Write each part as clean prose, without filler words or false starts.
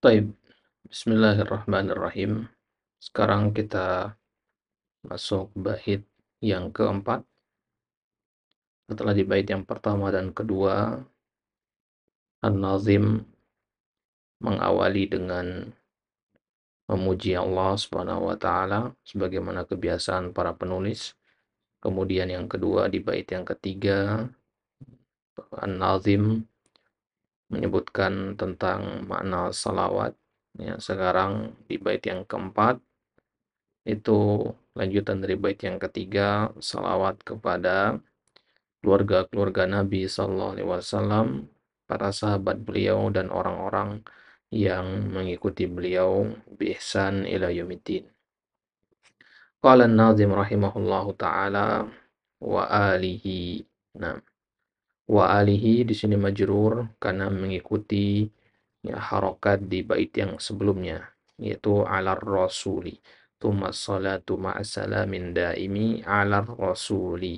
Taib. Bismillahirrahmanirrahim. Sekarang kita masuk bait yang keempat. Setelah di bait yang pertama dan kedua, An-Nazim mengawali dengan memuji Allah Subhanahu wa taala sebagaimana kebiasaan para penulis. Kemudian yang kedua di bait yang ketiga, An-Nazim menyebutkan tentang makna salawat. Ya, sekarang di bait yang keempat itu lanjutan dari bait yang ketiga, salawat kepada keluarga-keluarga Nabi Sallallahu Alaihi Wasallam, para sahabat beliau dan orang-orang yang mengikuti beliau bi ihsan ila yaumiddin. Qala an-nazim rahimahullahu taala wa alihi. Nah, wa alihi di sini majrur karena mengikuti ya, harokat di bait yang sebelumnya, yaitu alar rasuli. Tsumma salatu ma'asalamin daimi alar rasuli.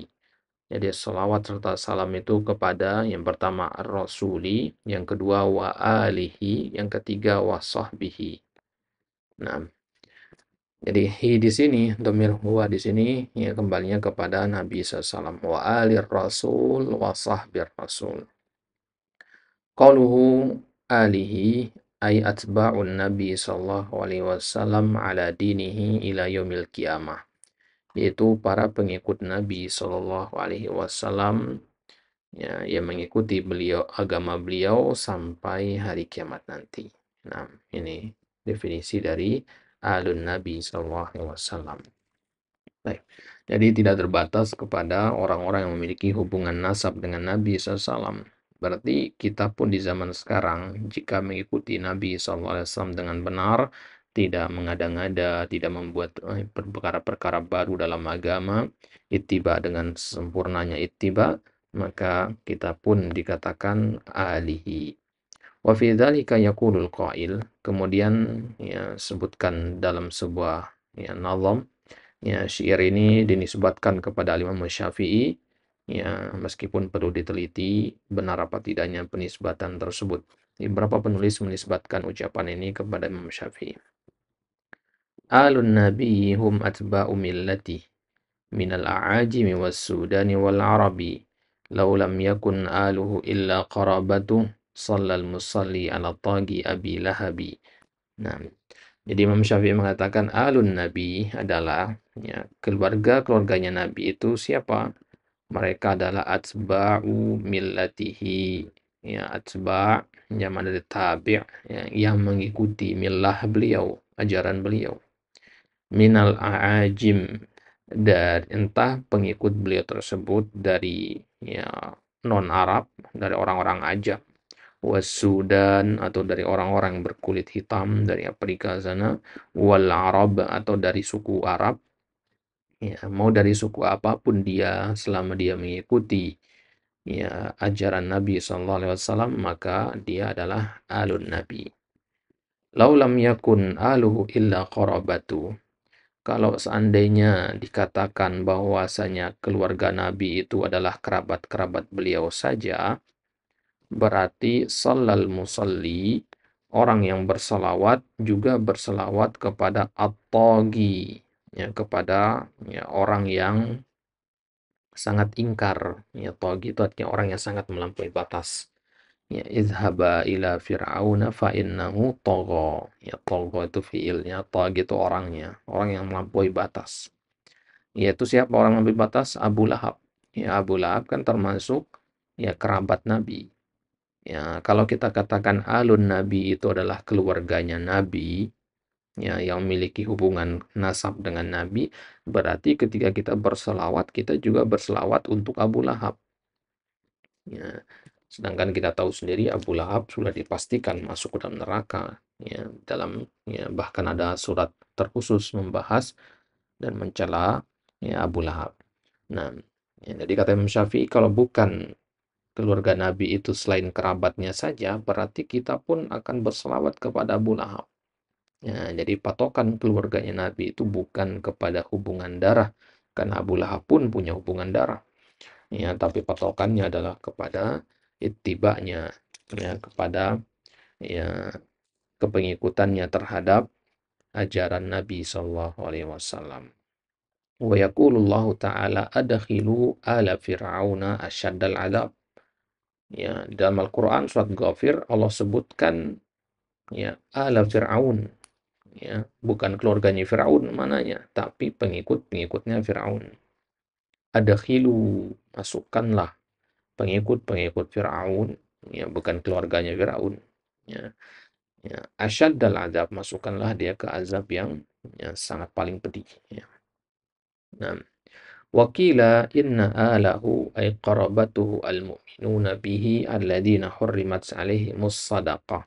Jadi salawat serta salam itu kepada yang pertama ar-rasuli, yang kedua wa alihi, yang ketiga wa sahbihi. Nah, jadi hi di sini, domir huwa di sini ya kembalinya kepada Nabi SAW. Wa alir rasul wa sahbir rasul. Qaluhu alihi ay atba'un Nabi sallallahu alaihi wasallam ala dinihi ila yaumil qiyamah. Yaitu para pengikut Nabi sallallahu alaihi wasallam ya, yang mengikuti beliau agama beliau sampai hari kiamat nanti. Nah, ini definisi dari alun Nabi sallallahu alaihi wasallam. Baik. Jadi tidak terbatas kepada orang-orang yang memiliki hubungan nasab dengan Nabi SAW. Berarti kita pun di zaman sekarang, jika mengikuti Nabi SAW dengan benar, tidak mengada-ngada, tidak membuat perkara-perkara baru dalam agama, ittiba dengan sempurnanya ittiba, maka kita pun dikatakan alihi. Wa fi dzalika yaqulul qail, kemudian ya sebutkan dalam sebuah ya nazam. Ya, syair ini dinisbatkan kepada Imam Syafi'i. Ya, meskipun perlu diteliti benar apa tidaknya penisbatan tersebut. Beberapa penulis menisbatkan ucapan ini kepada Imam Syafi'i. Alun Nabi hum atba'u millati minal a'ajimi was sudani wal arabi. Law lam yakun aluhu illa qarabatu sallal musalli ala tagi abi lahabi. Nah, jadi Imam Syafi'i mengatakan alun Nabi adalah ya, keluarga-keluarganya Nabi itu siapa? Mereka adalah atba'u millatihi. Ya, atba' zaman dari tabi' ya, yang mengikuti millah beliau, ajaran beliau. Minal a'ajim, dan entah pengikut beliau tersebut dari ya non Arab, dari orang-orang Ajam, Wasudan atau dari orang-orang berkulit hitam dari Afrika sana, wal Arab atau dari suku Arab, ya mau dari suku apapun dia selama dia mengikuti ya ajaran Nabi Sallallahu Alaihi Wasallam maka dia adalah alun Nabi. Laulam yakun aluhu illa qarabatu. Kalau seandainya dikatakan bahwasanya keluarga Nabi itu adalah kerabat-kerabat beliau saja, berarti sallal musalli, orang yang bersalawat juga bersalawat kepada at-taghi, ya, kepada ya, orang yang sangat ingkar. Ya, taghi itu artinya orang yang sangat melampaui batas. Ya, izhaba ila fir'auna fa innahu tagha. Ya, tagha itu fiilnya, taghi itu orangnya, orang yang melampaui batas. Yaitu siapa orang yang melampaui batas? Abu Lahab. Ya, Abu Lahab kan termasuk ya kerabat Nabi. Ya, kalau kita katakan alun Nabi itu adalah keluarganya Nabi, ya, yang memiliki hubungan nasab dengan Nabi, berarti ketika kita berselawat, kita juga berselawat untuk Abu Lahab. Ya, sedangkan kita tahu sendiri Abu Lahab sudah dipastikan masuk ke dalam neraka. Ya, ya, bahkan ada surat terkhusus membahas dan mencela ya, Abu Lahab. Nah, ya, jadi kata Imam Syafi'i, kalau bukan keluarga Nabi itu selain kerabatnya saja, berarti kita pun akan berselawat kepada Abu Lahab. Ya, jadi patokan keluarganya Nabi itu bukan kepada hubungan darah, karena Abu Lahab pun punya hubungan darah. Ya, tapi patokannya adalah kepada ittiba'nya, ya, kepada ya kepengikutannya terhadap ajaran Nabi Shallallahu Alaihi Wasallam. Wa yaqulullahu ta'ala adkhilu ala fir'auna asyaddal adab. Ya, di dalam Al-Quran surat Ghafir Allah sebutkan ya ala Fir'aun, ya, bukan keluarganya Fir'aun mananya, tapi pengikut-pengikutnya Fir'aun. Adkhilu, masukkanlah pengikut-pengikut Fir'aun, ya, bukan keluarganya Fir'aun. Ya, ya, asyaddal adab, masukkanlah dia ke azab yang sangat paling pedih. Ya. Nah, wakila inna alahu ay qarabatuhu al-mu'minuna bihi alladhina hurrimat alaihimus sadaqah.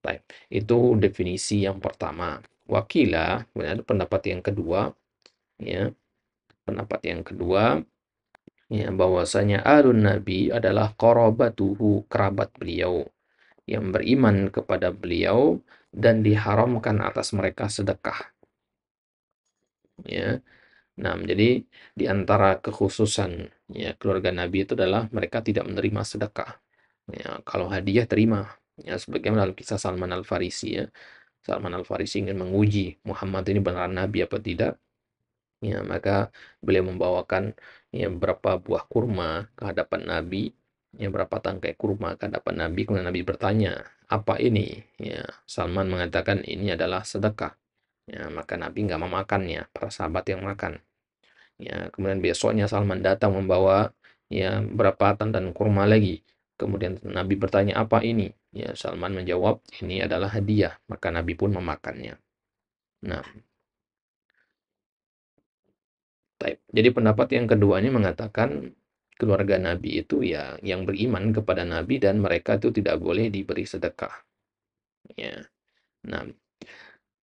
Baik, itu definisi yang pertama. Wakila, kemudian ada pendapat yang kedua, ya. Pendapat yang kedua, ya, bahwasanya alun nabi adalah qarabatuhu, kerabat beliau yang beriman kepada beliau dan diharamkan atas mereka sedekah. Ya. Nah, jadi di antara kekhususan ya keluarga Nabi itu adalah mereka tidak menerima sedekah. Ya, kalau hadiah terima. Ya, sebagaimana dalam kisah Salman Al-Farisi ya. Salman Al-Farisi ingin menguji Muhammad ini beneran Nabi apa tidak. Ya, maka beliau membawakan ya beberapa buah kurma ke hadapan Nabi, ya berapa tangkai kurma ke hadapan Nabi, kemudian Nabi bertanya, "Apa ini?" Ya, Salman mengatakan ini adalah sedekah. Ya, maka Nabi nggak memakannya, para sahabat yang makan. Ya, kemudian besoknya Salman datang membawa ya berapa tandan kurma lagi. Kemudian Nabi bertanya, "Apa ini?" Ya, Salman menjawab, "Ini adalah hadiah." Maka Nabi pun memakannya. Nah, taib. Jadi pendapat yang kedua ini mengatakan keluarga Nabi itu ya yang beriman kepada Nabi dan mereka itu tidak boleh diberi sedekah. Ya. Nah,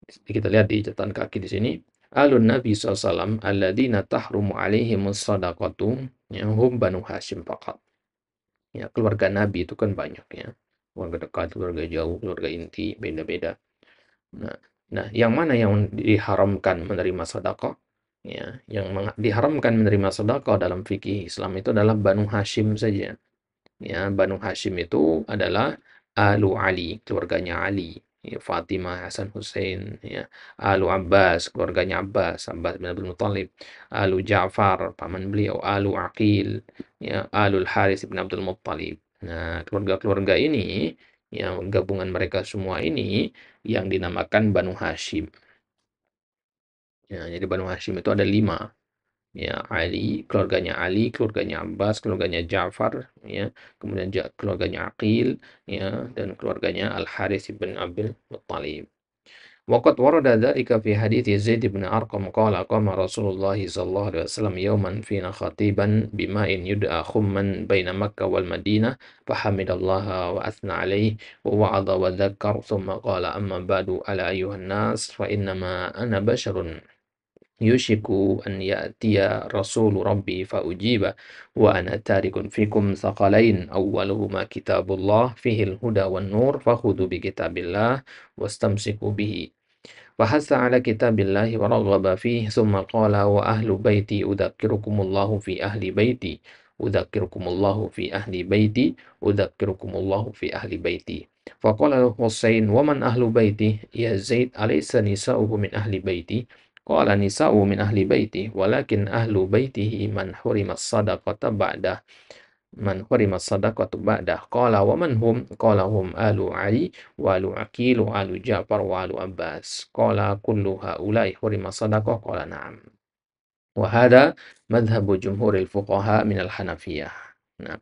kita lihat di catatan kaki di sini. Alun Nabi SAW alladzina tahrumu alaihimus sadaqatu ya hum Banu Hashim faqat. Ya, keluarga Nabi itu kan banyak ya. Keluarga dekat, keluarga jauh, keluarga inti, beda-beda. Nah, yang mana yang diharamkan menerima sedekah? Ya, yang diharamkan menerima sedekah dalam fikih Islam itu adalah Banu Hashim saja. Ya, Banu Hashim itu adalah Alu Ali, keluarganya Ali. Ya, Fatimah, Hasan, Hussein, ya. Alu Abbas, keluarganya Abbas, Abbas bin Abdul Muttalib. Alu Ja'far, paman beliau. Alu Aqil, ya. Alul Haris bin Abdul Muttalib. Nah, keluarga-keluarga ini, yang gabungan mereka semua ini, yang dinamakan Banu Hashim. Ya, jadi Banu Hashim itu ada 5. Ya, Ali, keluarganya Abbas, keluarganya Ja'far, ya, kemudian keluarganya Aqil, ya, dan keluarganya Al-Harits bin Abdul Muttalib. Waqad warada dzalika fi hadithi Zaid bin Arqam qala qama Rasulullah sallallahu alaihi wasallam yawman fina khatiban bima'in yud'a khumman baina Makkah wal Madinah fahamidallaha wa athna alaihi wa wa'adha wa dzakkar thumma qala amma ba'du ala ayyuhan nas fa innama ana basharun yushiku an ya'tiya rasulu rabbi fa ujiba wa ana tarikun fikum thaqalain awwaluhuma kitabullah fihi al-huda wan nur fakhudhu bi kitabillah wastamsiku bihi فحث على كتاب الله ورغب فيه ثم قال وأهل بيتي أذكركم الله في أهل بيتي أذكركم الله في أهل بيتي أذكركم الله في أهل بيتي فقال له حسين ومن أهل بيتي يا زيد أليس نساؤه من أهل بيتي قال نساؤه من أهل بيتي ولكن أهل بيته من حرم الصدقة بعده Man hurima sadaqatu ba'dah. Qala wa man hum? Qala hum alu Ali wa alu Aqil wa alu Ja'far wa alu Abbas. Qala kullu haula'i hurima sadaqah. Qala na'am. Wa hadha madhhabu jumhuril fuqaha minal Hanafiyah. Nah,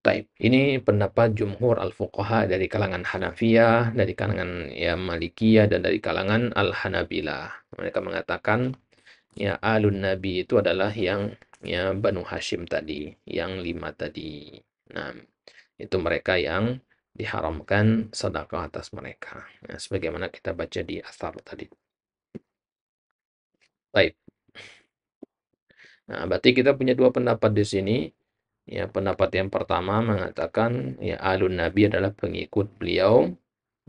taib. Ini pendapat jumhur al-fuqaha dari kalangan Hanafiyah, dari kalangan ya Malikiyah dan dari kalangan al-Hanabilah. Mereka mengatakan ya alun nabi itu adalah yang ya Banu Hashim tadi, yang 5 tadi. Nah, itu mereka yang diharamkan sedekah atas mereka. Nah, sebagaimana kita baca di asar tadi. Baik. Nah, berarti kita punya 2 pendapat di sini. Ya, pendapat yang pertama mengatakan ya alun nabi adalah pengikut beliau,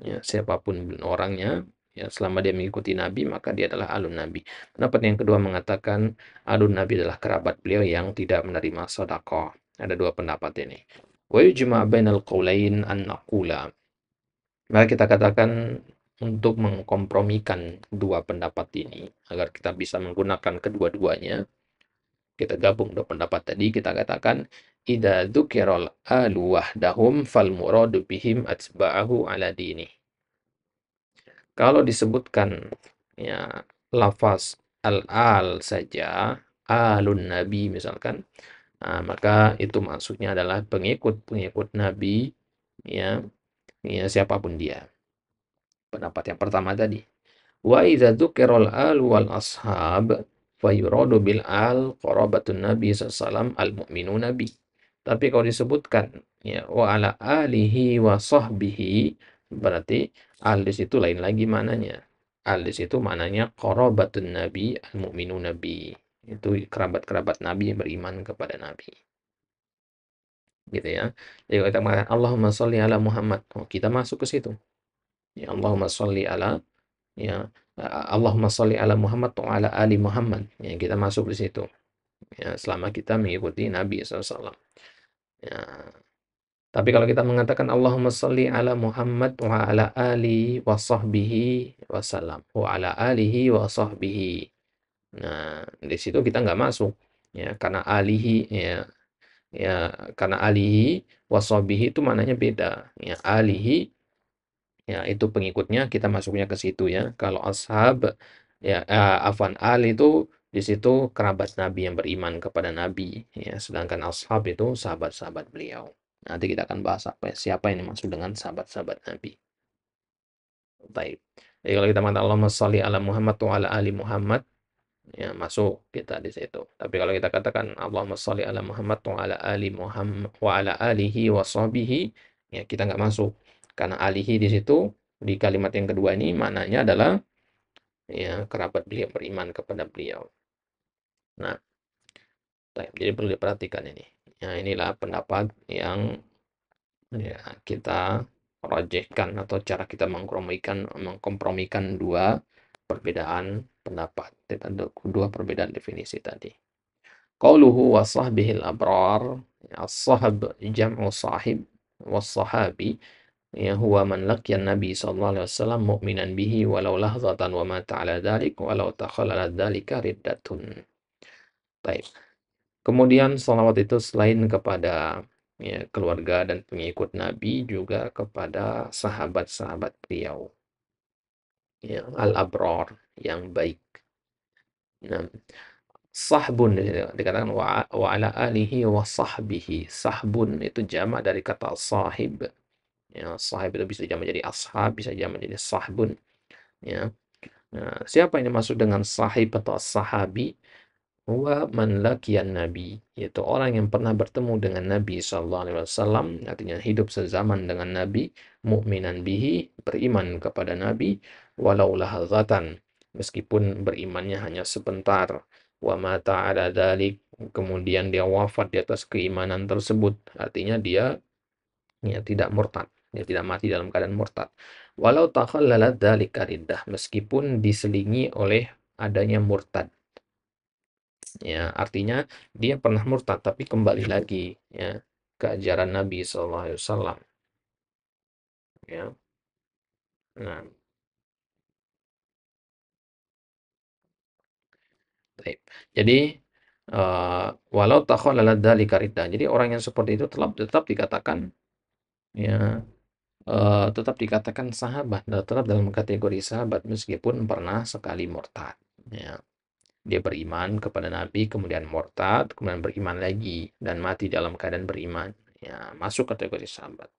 ya siapapun orangnya, ya selama dia mengikuti nabi maka dia adalah alun nabi. Pendapat yang kedua mengatakan alun nabi adalah kerabat beliau yang tidak menerima sedekah. Ada 2 pendapat ini. Wa yujma' bainal qawlain an naqula. Maka kita katakan untuk mengkompromikan dua pendapat ini agar kita bisa menggunakan kedua-duanya, kita gabung dua pendapat tadi, kita katakan idza dzukiral alu wahdahum fal muradu bihim atba'ahu ala dini. Kalau disebutkan ya lafaz al-al saja, alun nabi misalkan, maka itu maksudnya adalah pengikut-pengikut nabi, ya, ya siapapun dia. Pendapat yang pertama tadi. Wa idza dzukiral al wal ashab fayuradu bil al qarabatun nabi sallallahu al mu'minuna bi. Tapi kalau disebutkan ya wa ala alihi wa sahbihi, berarti al di situ lain lagi maknanya. Al di situ maknanya qarabatun nabi al mu'minuna bi. Itu kerabat-kerabat nabi yang beriman kepada nabi. Gitu ya. Jadi kalau kita mengatakan Allahumma sholli ala Muhammad, oh, kita masuk ke situ. Ya Allahumma sholli ala, ya Allahumma sholli ala Muhammad wa ala ali Muhammad, ya kita masuk di situ, ya selama kita mengikuti Nabi SAW. Ya. Tapi kalau kita mengatakan Allahumma sholli ala Muhammad wa ala ali wa sahbihi wasallam wa ala alihi wa sahbihi, nah di situ kita nggak masuk, ya karena alihi, ya karena alihi wa sahbihi itu maknanya beda, ya alihi ya itu pengikutnya kita masuknya ke situ ya. Kalau ashab ya afwan al itu di situ kerabat Nabi yang beriman kepada Nabi ya, sedangkan ashab itu sahabat-sahabat beliau. Nanti kita akan bahas siapa yang dimaksud dengan sahabat-sahabat Nabi. Baik. Jadi kalau kita mengatakan Allahumma sholli ala Muhammad wa ala ali Muhammad, ya masuk kita di situ. Tapi kalau kita katakan Allahumma sholli ala Muhammad wa ala ali Muhammad wa ala alihi wa sahbihi, ya kita nggak masuk. Karena alihi di situ di kalimat yang kedua ini maknanya adalah ya kerabat beliau beriman kepada beliau. Nah, jadi perlu diperhatikan ini. Ya, inilah pendapat yang ya kita rajihkan atau cara kita mengkompromikan dua perbedaan pendapat, dua perbedaan definisi tadi. Qauluhu wa sahbihil abrar, as-sahab jam'u sahib, was-sahabi ya huwa man laqiya Nabi sallallahu alaihi wasallam mu'minan bihi walau lahzatan wa mata ala dzalik walau takhallala dzalika riddatun. Baik. Kemudian salawat itu selain kepada ya, keluarga dan pengikut Nabi juga kepada sahabat-sahabat beliau. Ya, al-abrar yang baik. Nah, sahbun dikatakan wa ala alihi wa sahbihi. Sahbun itu jamak dari kata sahib. Ya, sahib itu bisa jamak jadi ashab, bisa jamak jadi sahbun. Ya. Nah, siapa yang dimaksud dengan sahib atau sahabi? Huwa man laqiyan nabi, yaitu orang yang pernah bertemu dengan Nabi sallallahu alaihi wasallam, artinya hidup sezaman dengan Nabi, mukminan bihi, beriman kepada Nabi, walau lahazatan, meskipun berimannya hanya sebentar, wa mata ala dzalik, kemudian dia wafat di atas keimanan tersebut, artinya dia ya tidak murtad, dia tidak mati dalam keadaan murtad. Walau takhallalat dzalika riddah, meskipun diselingi oleh adanya murtad. Ya, artinya dia pernah murtad tapi kembali lagi ya ke ajaran Nabi SAW. Ya. Nah, baik. Jadi walau takhallala dzalika riddah. Jadi orang yang seperti itu tetap dikatakan ya tetap dikatakan sahabat, tetap dalam kategori sahabat meskipun pernah sekali murtad. Ya. Dia beriman kepada Nabi, kemudian murtad, kemudian beriman lagi dan mati dalam keadaan beriman. Ya, masuk kategori sahabat.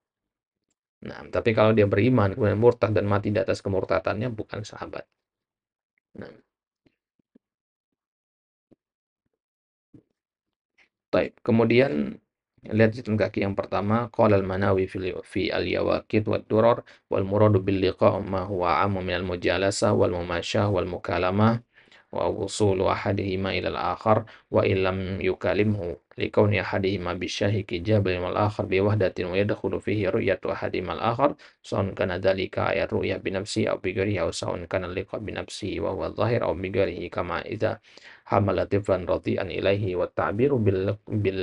Nah, tapi kalau dia beriman kemudian murtad dan mati di atas kemurtadannya bukan sahabat. Nah, baik. Kemudian lihat di kaki yang pertama, qala al-Manawi fi al-Yawaqit wa Durar wal muradu bil liqa' ma huwa 'amu min al-mujalasah wal mumasyah wal mukalamah wa wusulu ahadihima ilal akhar wa illam yukalimhu likauni ahadihima bisyahiki jabalin wal akhar biwahdatin wa yadkhulu fihi ru'yatu ahadihima al akhar sawun kana dhalika ayat ru'ya binafsi aw bighairihi aw sawun kana liqa binafsi wa huwa dhahir aw bighairihi kama idza hamala tiflan radi'an ilaihi wa ta'biru bil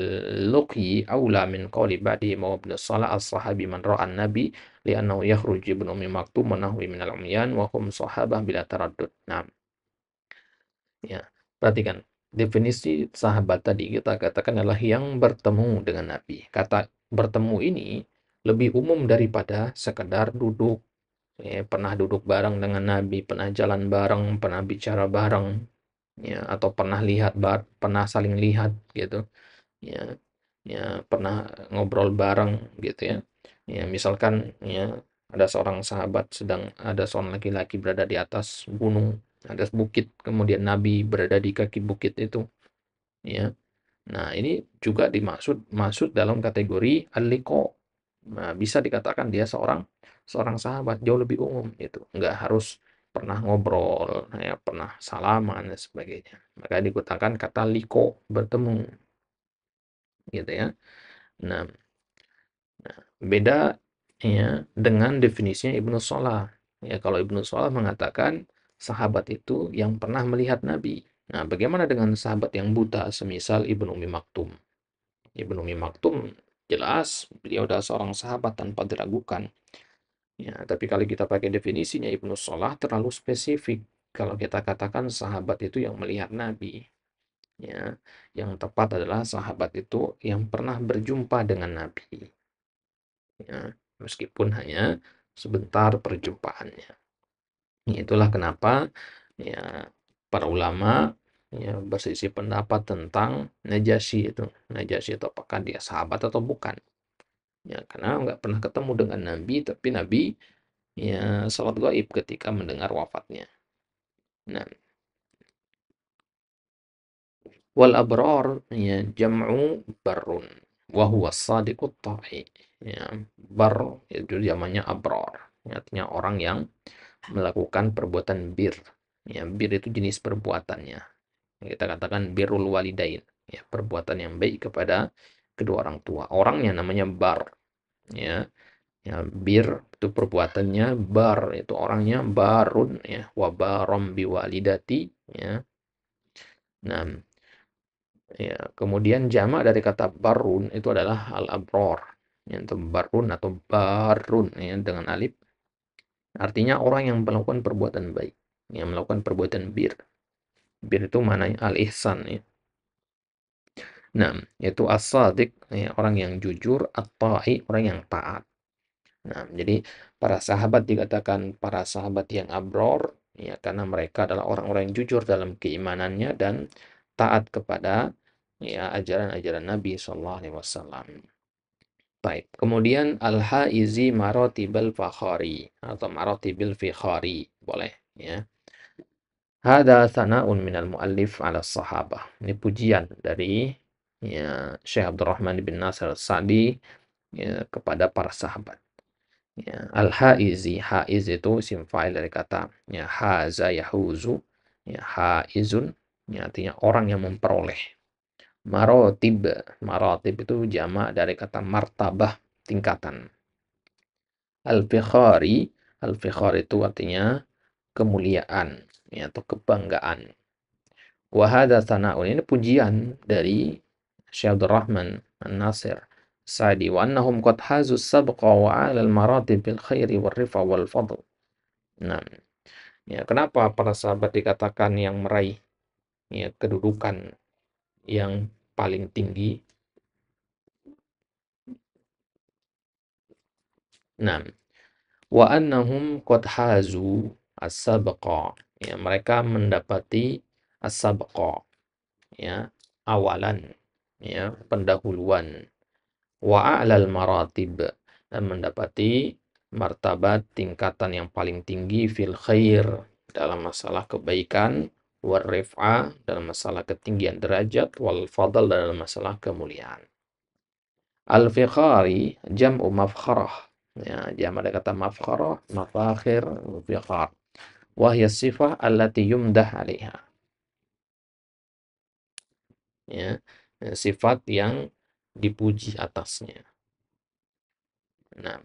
luqyi aula min qawli ba'di ma ibn salah as-sahabi man ra'a an-nabi li'annahu yakhruj ibn ummi maktum wa nahwi minal umyan wa hum sahabah bila taraddud. Nah, ya, perhatikan. Definisi sahabat tadi kita katakan adalah yang bertemu dengan Nabi. Kata bertemu ini lebih umum daripada sekedar duduk. Ya, pernah duduk bareng dengan Nabi, pernah jalan bareng, pernah bicara bareng, ya, atau pernah pernah saling lihat gitu. Ya, ya pernah ngobrol bareng gitu ya. Ya, misalkan ya ada seorang laki-laki berada di atas gunung, ada bukit, kemudian Nabi berada di kaki bukit itu, ya. Nah, ini juga masuk dalam kategori al-liqa. Nah, bisa dikatakan dia seorang seorang sahabat, jauh lebih umum itu. Enggak harus pernah ngobrol, ya, pernah salaman dan sebagainya. Maka digunakan kata liqa, bertemu, gitu ya. Nah, beda ya dengan definisinya Ibnu Salah. Ya, kalau Ibnu Salah mengatakan sahabat itu yang pernah melihat Nabi. Nah, bagaimana dengan sahabat yang buta semisal Ibnu Ummi Maktum? Ibnu Ummi Maktum jelas beliau adalah seorang sahabat tanpa diragukan. Ya, tapi kalau kita pakai definisinya Ibnu Salah terlalu spesifik. Kalau kita katakan sahabat itu yang melihat Nabi, ya, yang tepat adalah sahabat itu yang pernah berjumpa dengan Nabi. Ya, meskipun hanya sebentar perjumpaannya. Itulah kenapa ya para ulama ya berselisih pendapat tentang Najasyi itu. Najasyi itu apakah dia sahabat atau bukan? Ya, karena nggak pernah ketemu dengan Nabi, tapi Nabi ya salat gaib ketika mendengar wafatnya. Nah, wal abrar ya jam'u barrun wa huwa shadiqut ta'i. Ya, bar itu namanya abrar. Artinya orang yang melakukan perbuatan bir. Ya, bir itu jenis perbuatannya. Kita katakan birrul walidain, ya, perbuatan yang baik kepada kedua orang tua. Orangnya namanya bar, ya. Ya, bir itu perbuatannya, bar itu orangnya barun, ya, wa barom biwalidati, ya. Nah, ya, kemudian jamak dari kata barun itu adalah al-abror. Yaitu barun atau barun, ya, dengan alif. Artinya orang yang melakukan perbuatan baik, yang melakukan perbuatan bir. Bir itu maknanya al-ihsan, ya. Nah, yaitu as-sadiq, ya, orang yang jujur, at-ta'i, orang yang taat. Nah, jadi para sahabat dikatakan para sahabat yang abror, ya, karena mereka adalah orang-orang yang jujur dalam keimanannya dan taat kepada ya ajaran-ajaran Nabi Shallallahu Alaihi Wasallam. Baik, kemudian al-haizi marotibal fakhari atau marotibil fikhari boleh, ya. Hada sana'un minal muallif ala sahabah. Ini pujian dari ya Syekh Abdurrahman bin Nasir Sa'di ya, kepada para sahabat. Ya, al-haizi, haiz itu isim fa'il dari kata ya haza yahuzu, ya haizun, ya, artinya orang yang memperoleh. Marotib, marotib itu jamak dari kata martabah, tingkatan. Al-fikhari, al-fikhari itu artinya kemuliaan, ya, atau kebanggaan. Wahada sana'un, ini pujian dari Syekh Abdurrahman An-Nasir Sa'di, wa annahum qad hazu sabqa wa 'alal maratib bil khairi wal rifa wal fadl. Nah, ya, kenapa para sahabat dikatakan yang meraih ya kedudukan yang paling tinggi? Nah, wa annahum qad hazu as-sabqa. Ya, mereka mendapati as-sabqa, ya, awalan, ya, pendahuluan. Wa a'lal maratib, dan mendapati martabat tingkatan yang paling tinggi fil khair, dalam masalah kebaikan, war rif'ah, dalam masalah ketinggian derajat, wal fadl, dalam masalah kemuliaan. Al-fikhari jam'u mafkharah, ya, jam ada kata mafkharah, mafakhir, fikhar. Wahya sifah allati yumdah 'alaiha. ya, sifat yang dipuji atasnya. Nah,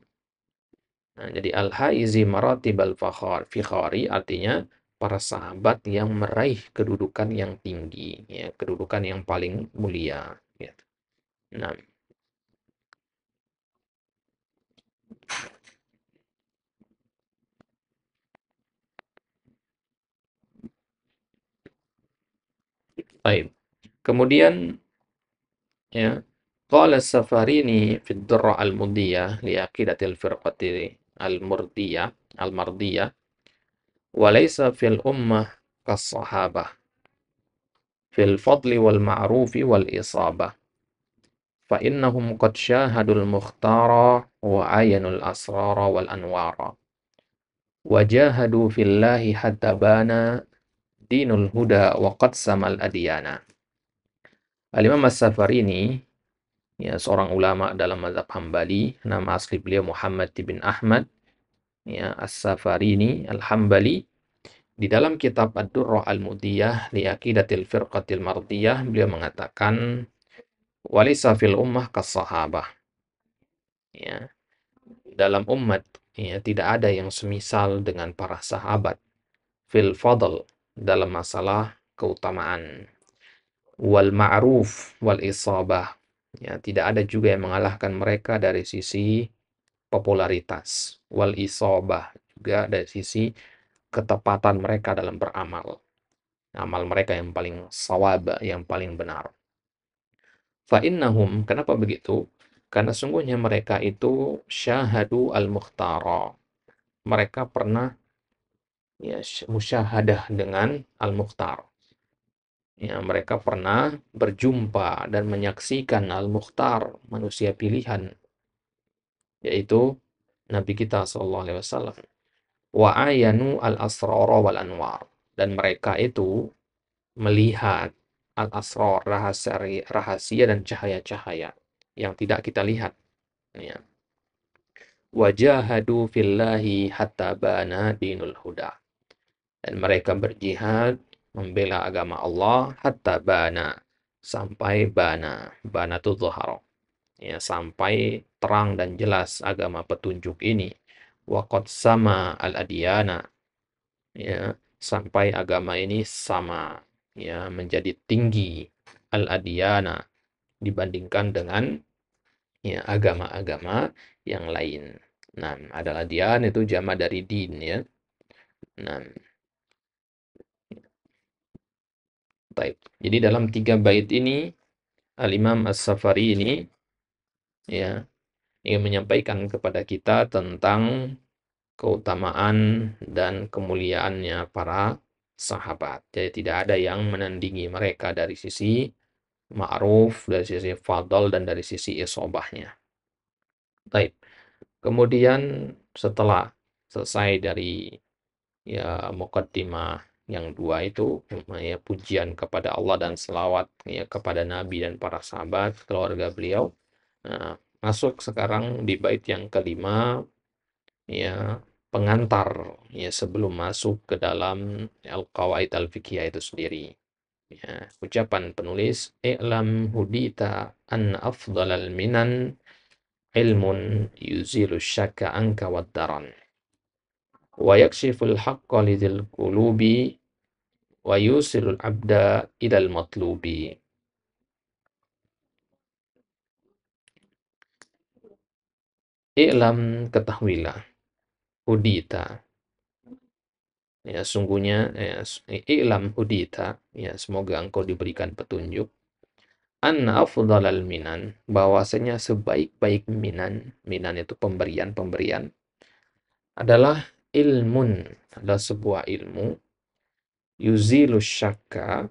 jadi al-haizi maratibal fikhari artinya para sahabat yang meraih kedudukan yang tinggi, ya, kedudukan yang paling mulia, gitu. Nah, baik. Kemudian, ya, qala as-Safarini fi ad-Durra al-Mudiyah li aqidatil firqati al-murdiyah al-mardiyah wa laysa fil ummah kas-sahabah fil fadli wal ma'rufi wal isabah fa innahum qad syahadul mukhtara wa ayanul asrara wal anwara wa jahadu fillahi hatta bana dinul huda wa qad samal adiyana. Al-Imam As-Safarini, ya, seorang ulama dalam mazhab Hambali, nama asli beliau Muhammad bin Ahmad, ya, As-Safarini Al-Hambali. Di dalam kitab Ad-Durrah Al-Mudiyah li Aqidatil Firqatil Mardiyah, beliau mengatakan walisa fil ummah kas sahabah. Ya, dalam umat, ya, tidak ada yang semisal dengan para sahabat fil fadl, dalam masalah keutamaan, wal ma'ruf wal isabah, ya, tidak ada juga yang mengalahkan mereka dari sisi popularitas, wal isabah, juga dari sisi ketepatan mereka dalam beramal, amal mereka yang paling sawab, yang paling benar. Fa innahum, kenapa begitu? Karena sungguhnya mereka itu syahadu al-mukhtara. Mereka pernah, ya, musyahadah dengan al-mukhtar. Ya, mereka pernah berjumpa dan menyaksikan al-mukhtar, manusia pilihan, yaitu Nabi kita sallallahu alaihi wasallam. Wa ayanu al-asrara wal anwar. Dan mereka itu melihat al-asrar, rahasia dan cahaya-cahaya yang tidak kita lihat, ya. Wajahadu fillahi hatta bana dinul huda. Dan mereka berjihad membela agama Allah hatta bana, sampai bana, bana itu zuhara, ya, sampai terang dan jelas agama petunjuk ini. Waqad sama al-adiyana, ya, sampai agama ini sama, ya, menjadi tinggi al-adiyana dibandingkan dengan, ya, agama-agama yang lain. Nah, adalah dian itu jama dari din, ya. Nah, baik. Jadi dalam 3 bait ini Al-Imam As-Safari ini, ya, ingin menyampaikan kepada kita tentang keutamaan dan kemuliaannya para sahabat. Jadi tidak ada yang menandingi mereka dari sisi ma'ruf, dari sisi fadl, dan dari sisi isobahnya. Baik. Kemudian setelah selesai dari, ya, muqaddimah yang 2 itu, ya, pujian kepada Allah dan selawat, ya, kepada Nabi dan para sahabat, keluarga beliau. Nah, masuk sekarang di bait yang kelima, ya, pengantar, ya, sebelum masuk ke dalam al-qawaid al-fiqhiyah itu sendiri. Ya, ucapan penulis, i'lam hudita an afdalal minan ilmun yuzilu syakka anka wad-daran wa yakshiful haqqa lidhil qulubi wa yusilul abda ilal matlubi. I'lam, ketahuilah, hudita, ya, sungguhnya, ya, i'lam hudita, ya, semoga engkau diberikan petunjuk, anna afdalal minan, bahwasanya sebaik-baik minan, minan itu pemberian-pemberian, adalah ilmun, adalah sebuah ilmu, yuzilu syakka,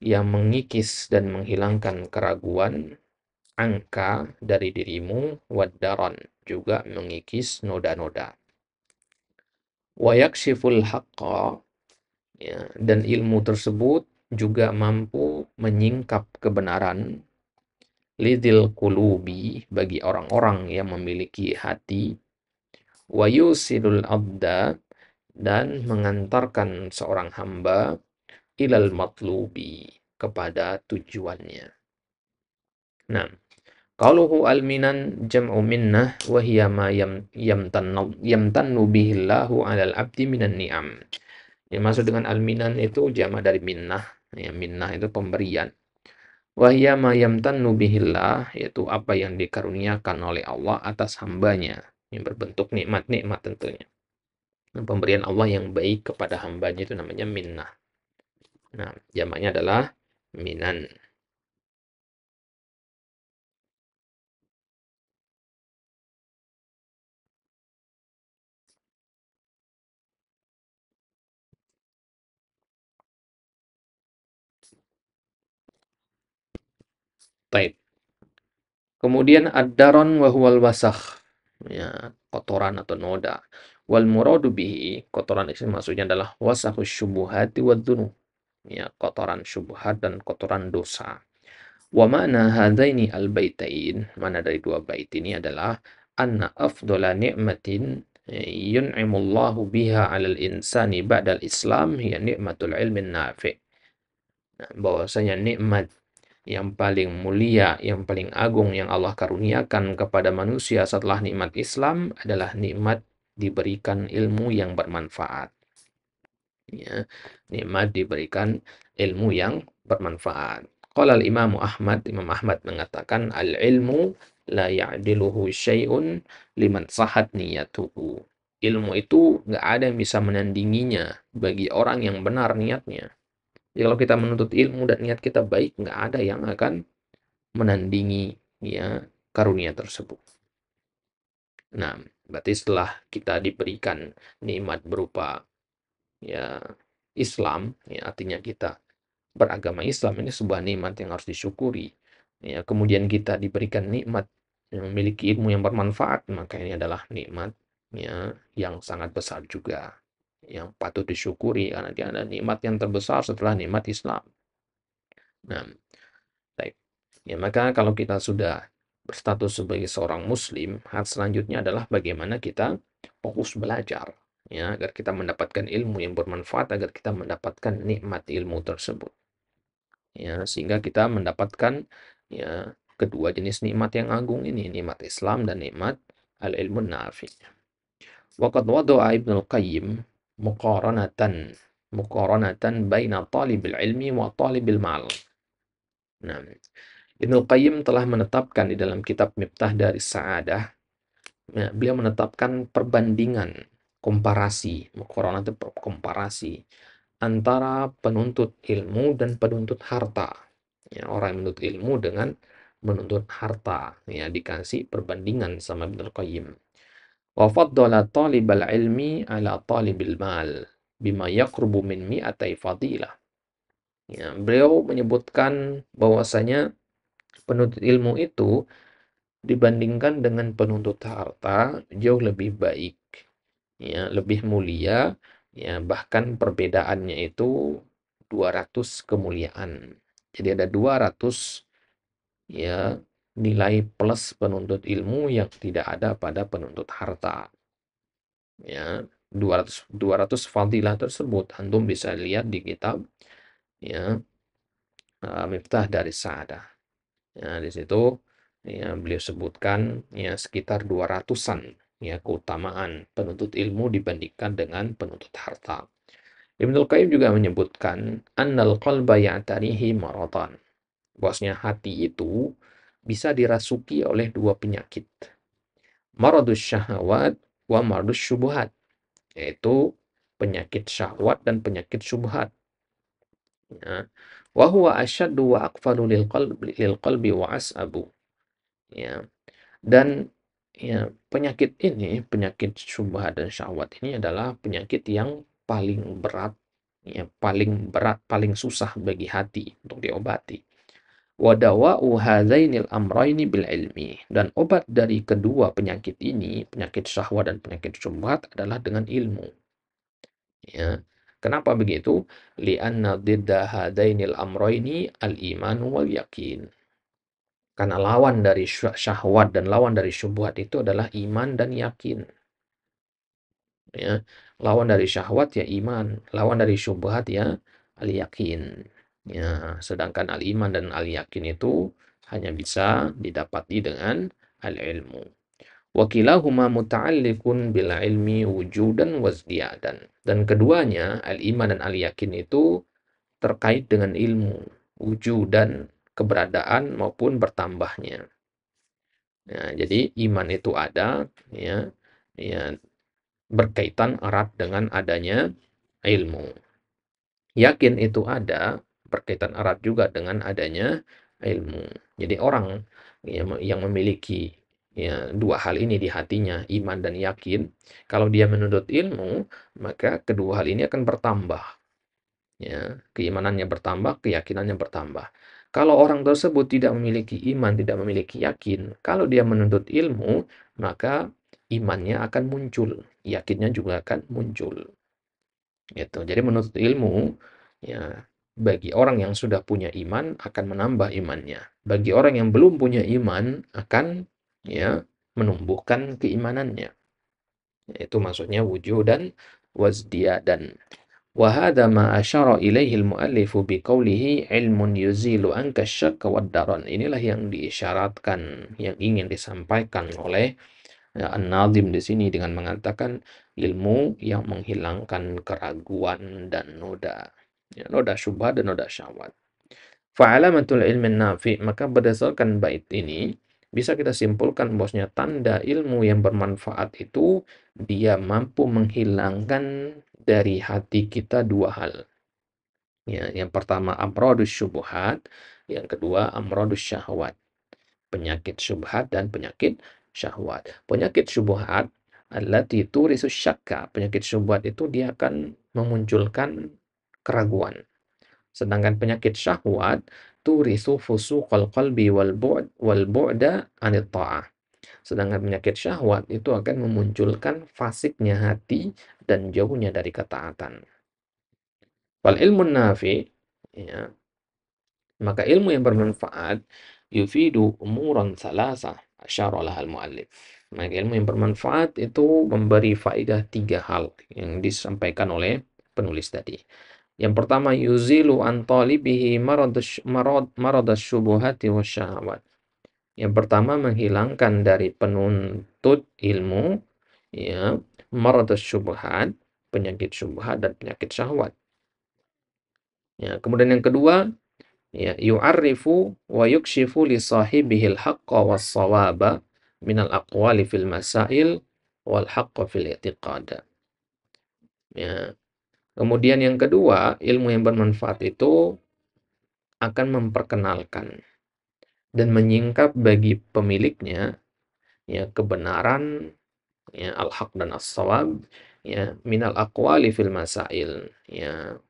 yang mengikis dan menghilangkan keraguan, angka, dari dirimu, wadaran, juga mengikis noda-noda. Wa yakshiful haqqa, ya, dan ilmu tersebut juga mampu menyingkap kebenaran, lidil qulubi, bagi orang-orang yang memiliki hati, wa yusilul abda, dan mengantarkan seorang hamba ilal matlubi, kepada tujuannya. Nah, qauluhu al-minan jam'u minnah wa hiya ma yamtannu bihillahu 'alal 'abdi minan ni'am. Yang maksud dengan al-minan itu jamak dari minnah. Ya, minnah itu pemberian. Wa hiya ma yamtannu bihillah, yaitu apa yang dikaruniakan oleh Allah atas hambanya, yang berbentuk nikmat-nikmat tentunya. Dan pemberian Allah yang baik kepada hambanya itu namanya minnah. Nah, jamaknya adalah minan. Taib. Kemudian ad-daron wa huwal wasakh. Ya, kotoran atau noda. Wal muradu bihi, kotoran itu maksudnya adalah wasakhus syubuhati wadzunub. Ya, kotoran syubhat dan kotoran dosa. Wa ma'na hadaini al-baitain, mana dari dua bait ini adalah anna afdhala ni'matin yun'imullahu biha 'alal insani ba'dal Islam hiya ni'matul ilmin nafi'. Nah, bahwasanya nikmat yang paling mulia, yang paling agung yang Allah karuniakan kepada manusia setelah nikmat Islam adalah nikmat diberikan ilmu yang bermanfaat. Ya, nikmat diberikan ilmu yang bermanfaat. Qala al-Imam Ahmad, Imam Ahmad mengatakan al-ilmu la ya'diluhu syai'un liman sahat niyatuhu. Ilmu itu nggak ada yang bisa menandinginya bagi orang yang benar niatnya. Jadi kalau kita menuntut ilmu dan niat kita baik, nggak ada yang akan menandingi ya karunia tersebut. Nah, berarti setelah kita diberikan nikmat berupa ya Islam, ya artinya kita beragama Islam ini sebuah nikmat yang harus disyukuri. Ya, kemudian kita diberikan nikmat yang memiliki ilmu yang bermanfaat, maka ini adalah nikmat ya yang sangat besar juga yang patut disyukuri karena dia ada nikmat yang terbesar setelah nikmat Islam. Nah, baik. Ya, maka kalau kita sudah berstatus sebagai seorang muslim, hal selanjutnya adalah bagaimana kita fokus belajar, ya, agar kita mendapatkan ilmu yang bermanfaat, agar kita mendapatkan nikmat ilmu tersebut. Ya, sehingga kita mendapatkan ya kedua jenis nikmat yang agung ini, nikmat Islam dan nikmat al-ilmu nafi. Waqad wada'a Ibnu Qayyim muqaranatan baina talibil ilmi wa talibil mal. Nah, Ibnu Qayyim telah menetapkan di dalam kitab Miftah dari Sa'adah, ya, beliau menetapkan perbandingan, komparasi, muqaranah itu komparasi antara penuntut ilmu dan penuntut harta. Ya, orang yang menuntut ilmu dengan menuntut harta, ya, dikasih perbandingan sama Ibnu Qayyim. Wa faddala talibal ilmi ala talibil mal bima yaqrubu min mi'atai fadilah. Ya, beliau menyebutkan bahwasanya penuntut ilmu itu dibandingkan dengan penuntut harta jauh lebih baik, ya, lebih mulia, ya, bahkan perbedaannya itu 200 kemuliaan. Jadi ada 200 ya nilai plus penuntut ilmu yang tidak ada pada penuntut harta. Ya, 200 fadilah tersebut antum bisa lihat di kitab ya Miftah dari Sa'adah. Ya, di situ ya beliau sebutkan ya sekitar 200-an ya keutamaan penuntut ilmu dibandingkan dengan penuntut harta. Ibnu Qayyim juga menyebutkan annal qalba ya'tarihi maradan. Bahwasanya hati itu bisa dirasuki oleh dua penyakit. Maradus syahwat wa maradus syubhat, yaitu penyakit syahwat dan penyakit syubhat. Ya. Wa huwa asyaddu wa aqfalu lil qalbi wa as'abu. Ya. Dan ya, penyakit ini, penyakit syubhat dan syahwat ini adalah penyakit yang paling berat, ya, paling berat, paling susah bagi hati untuk diobati. Wa dawa'u hadzainil amrayni bil ilmi, dan obat dari kedua penyakit ini, penyakit syahwat dan penyakit syubhat adalah dengan ilmu. Ya. Kenapa begitu? Li'anna didda hadainil amrayni al-iman wal yakin. Karena lawan dari syahwat dan lawan dari syubhat itu adalah iman dan yakin. Ya, lawan dari syahwat ya iman, lawan dari syubhat ya al-yakin. Ya, sedangkan al-iman dan al-yakin itu hanya bisa didapati dengan al-ilmu. Wa kilahuma muta'alliqun bil ilmi wujudan wazdiyadan. Dan keduanya, al-iman dan al-yakin itu terkait dengan ilmu, wujudan, keberadaan maupun bertambahnya. Ya, jadi iman itu ada, ya, ya berkaitan erat dengan adanya ilmu. Yakin itu ada, berkaitan erat juga dengan adanya ilmu. Jadi orang yang memiliki ya dua hal ini di hatinya, iman dan yakin, kalau dia menuntut ilmu, maka kedua hal ini akan bertambah. Ya, keimanannya bertambah, keyakinannya bertambah. Kalau orang tersebut tidak memiliki iman, tidak memiliki yakin, kalau dia menuntut ilmu, maka imannya akan muncul, yakinnya juga akan muncul. Gitu. Jadi menuntut ilmu, ya, bagi orang yang sudah punya iman akan menambah imannya. Bagi orang yang belum punya iman akan ya menumbuhkan keimanannya. Itu maksudnya wujudan wazdiyadan. Wa hadha ma asyara ilaihi al-muallif biqaulihi ilmun yuzilu anka asy-syakka wad-daran. Inilah yang diisyaratkan, yang ingin disampaikan oleh ya, An-Nazim di sini dengan mengatakan ilmu yang menghilangkan keraguan dan noda. Ya, noda syubhat dan noda syahwat. Fa'alamatul ilmin nafi, maka berdasarkan bait ini bisa kita simpulkan bahwasanya tanda ilmu yang bermanfaat itu dia mampu menghilangkan dari hati kita dua hal. Ya, yang pertama amradus syubhat, yang kedua amradus syahwat. Penyakit syubhat dan penyakit syahwat. Penyakit syubhat allati turisus syakka. Penyakit syubhat itu dia akan memunculkan keraguan. Sedangkan penyakit syahwat turisu fusuqal qalbi wal bu'da anit ta'ah. Sedangkan penyakit syahwat itu akan memunculkan fasiknya hati dan jauhnya dari ketaatan. Wal ilmu nafi, ya, maka ilmu yang bermanfaat yufidu umuran salasah asyara lahal muallif. Maka ilmu yang bermanfaat itu memberi faedah tiga hal yang disampaikan oleh penulis tadi. Yang pertama yuzilu an talibihi maradas syubuhati wasyahawat. Yang pertama menghilangkan dari penuntut ilmu ya maradas syubhat, penyakit syubhat dan penyakit syahwat. Ya, kemudian yang kedua ya yu'arrifu wa yukshifu li sahibihil haqqa was sawaba minal aqwali fil masail wal haqqa fil i'tiqad. Ya. Kemudian yang kedua, ilmu yang bermanfaat itu akan memperkenalkan dan menyingkap bagi pemiliknya ya kebenaran ya al-haq dan as-shawab ya minal aqwali fil masail ya,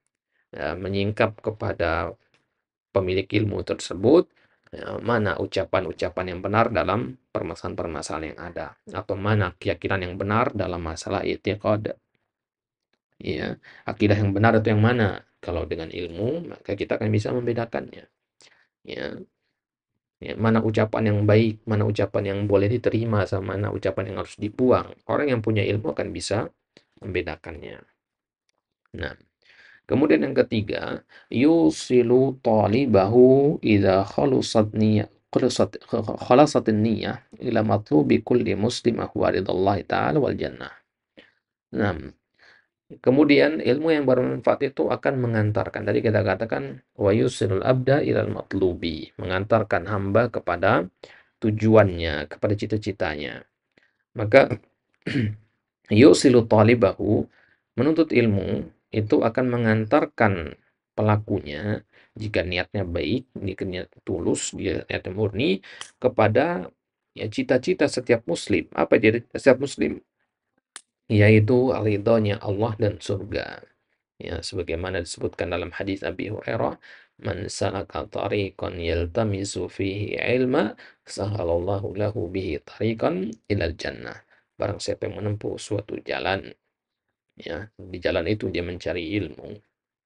ya menyingkap kepada pemilik ilmu tersebut ya, mana ucapan-ucapan yang benar dalam permasalahan-permasalahan yang ada atau mana keyakinan yang benar dalam masalah i'tiqad ya akidah yang benar itu yang mana kalau dengan ilmu maka kita akan bisa membedakannya ya, ya mana ucapan yang baik mana ucapan yang boleh diterima sama mana ucapan yang harus dibuang orang yang punya ilmu akan bisa membedakannya. Nah, kemudian yang ketiga, yusilu talibahu idza khalusat niyyah khalasatin niyyah ila matlubi kulli muslim huwa ridallahi ta'ala wal jannah. Nah, kemudian ilmu yang bermanfaat itu akan mengantarkan, tadi kita katakan wa yusilul abda ilal matlubi, mengantarkan hamba kepada tujuannya, kepada cita-citanya. Maka yusilu talibahu, menuntut ilmu itu akan mengantarkan pelakunya jika niatnya baik, jika niat tulus, dia niatnya murni kepada ya cita-cita setiap muslim. Apa jadi setiap muslim? Yaitu ridhonya Allah dan surga. Ya, sebagaimana disebutkan dalam hadis Abi Hurairah, "Man salaka tariqan yaltamisu fihi ilma, sahalallahu lahu bihi tariqan ilal jannah." Barang siapa yang menempuh suatu jalan, ya, di jalan itu dia mencari ilmu,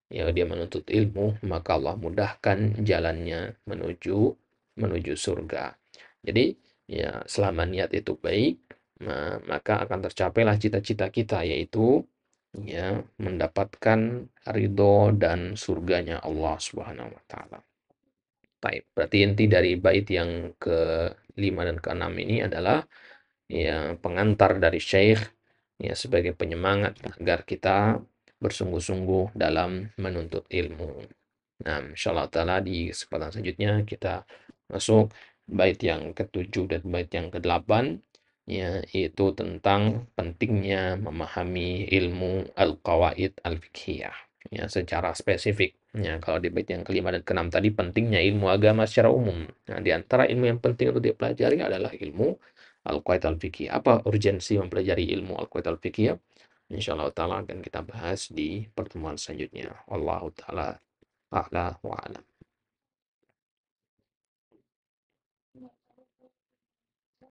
ya, dia menuntut ilmu, maka Allah mudahkan jalannya menuju menuju surga. Jadi, ya, selama niat itu baik, maka akan tercapailah cita-cita kita, yaitu ya mendapatkan ridho dan surganya Allah Subhanahu wa taala. Baik, berarti inti dari bait yang ke-5 dan ke-6 ini adalah ya pengantar dari Syekh ya sebagai penyemangat agar kita bersungguh-sungguh dalam menuntut ilmu. Nah, insyaallah taala di kesempatan selanjutnya kita masuk bait yang ke-7 dan bait yang ke-8 ya yaitu tentang pentingnya memahami ilmu al-qawaid al-fiqhiyah ya secara spesifik. Ya, kalau di bait yang ke-5 dan ke-6 tadi pentingnya ilmu agama secara umum. Nah, di antara ilmu yang penting untuk dipelajari adalah ilmu al-qawaid al-fiqhiyah. Apa urgensi mempelajari ilmu al-qawaid al-fiqhiyah? Insyaallah taala akan kita bahas di pertemuan selanjutnya. Wallahu taala a'la wa a'lam.